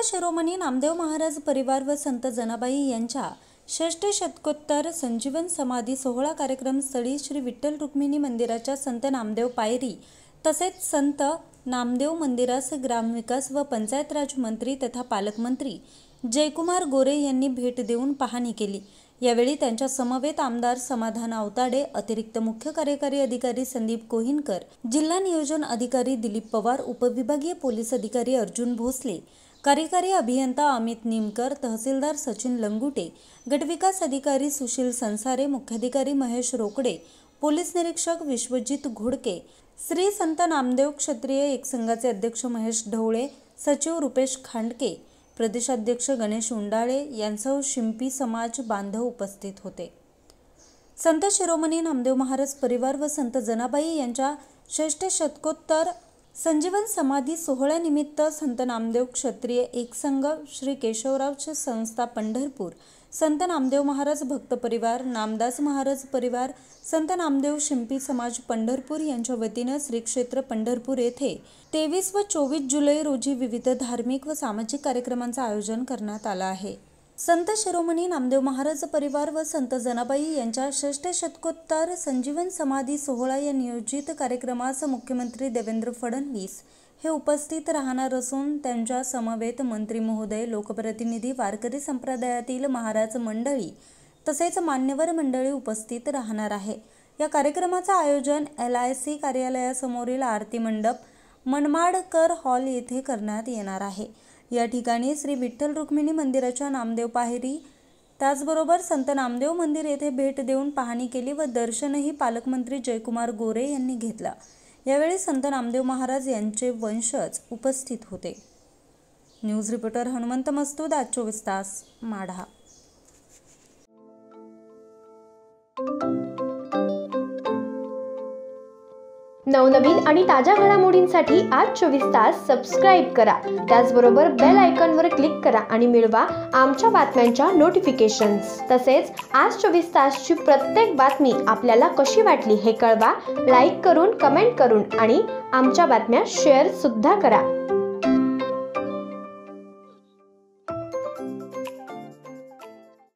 शिरोमणी नामदेव महाराज परिवार व संत जनाबाई यांच्या षष्ठ शतकोत्तर संजीवन समाधी सोहळा कार्यक्रम स्थळी श्री विठ्ठल रुक्मिणी मंदिराच्या संत नामदेव पायरी तसेच संत नामदेव मंदिरास ग्रामविकास व पंचायत राज मंत्री तथा पालकमंत्री जयकुमार गोरे यांनी भेट देऊन पाहणी केली। यावेळी त्यांच्या समवेत आमदार समाधान आवताडे, अतिरिक्त मुख्य कार्यकारी अधिकारी संदीप कोहिनकर, जिल्हा नियोजन अधिकारी दिलीप पवार, उपविभागीय पोलीस अधिकारी अर्जुन भोसले, कार्यकारी अभियंता अमित निमकर, तहसीलदार सचिन लंगुटे, गटविकास अधिकारी सुशील संसारे, मुख्याधिकारी महेश रोकडे, पोलीस निरीक्षक विश्वजित घोडके, श्री संत नामदेव क्षत्रिय एकसंघाचे अध्यक्ष महेश ढवळे, सचिव रुपेश खांडके, प्रदेशाध्यक्ष गणेश उंडाळे यांसह शिंपी समाज बांधव उपस्थित होते। संत शिरोमणी नामदेव महाराज परिवार व संत जनाबाई यांच्या षष्ठ शतकोत्तर संजीवन समाधी सोहळ्यानिमित्त संत नामदेव क्षत्रिय एकसंघ, श्री केशवराव संस्था पंढरपूर, संत नामदेव महाराज भक्त परिवार, नामदास महाराज परिवार, संत नामदेव शिंपी समाज पंढरपूर यांच्या वतीने श्री क्षेत्र पंढरपूर येथे 23 व 24 जुलै रोजी विविध धार्मिक व सामाजिक कार्यक्रमांचे आयोजन करण्यात आले आहे। संत शिरोमणी नामदेव महाराज परिवार व संत जनाबाई यांच्या षष्ठ शतकोत्तर संजीवन समाधी सोहळा या नियोजित कार्यक्रमास मुख्यमंत्री देवेंद्र फडणवीस हे उपस्थित राहणार असून त्यांच्या समवेत मंत्री महोदय, लोकप्रतिनिधी, वारकरी संप्रदायातील महाराज मंडळी तसेच मान्यवर मंडळी उपस्थित राहणार आहे। या कार्यक्रमाचे आयोजन LIC कार्यालयासमोरील आरती मंडप, मनमाडकर हॉल येथे करण्यात येणार आहे। या ठिकाणी श्री विठ्ठल रुक्मिणी मंदिराच्या नामदेव पायरी त्याचबरोबर संत नामदेव मंदिर येथे भेट देऊन पाहणी केली व दर्शनही पालकमंत्री जयकुमार गोरे यांनी घेतला। यावेळी संत नामदेव महाराज यांचे वंशज उपस्थित होते। न्यूज रिपोर्टर हनुमंत मस्तूद, आज 24 तास, माढा। नवनवीन आणि ताज्या घडामोडींसाठी आज 24 तास सबस्क्राईब करा। त्याचबरोबर बेल आयकॉनवर क्लिक करा आणि मिळवा आमच्या बातम्यांच्या नोटिफिकेशन्स। तसेच आज 24 तासची प्रत्येक बातमी आपल्याला कशी वाटली हे कळवा, लाईक करून, कमेंट करून आणि आमच्या बातम्या शेअर सुद्धा करा।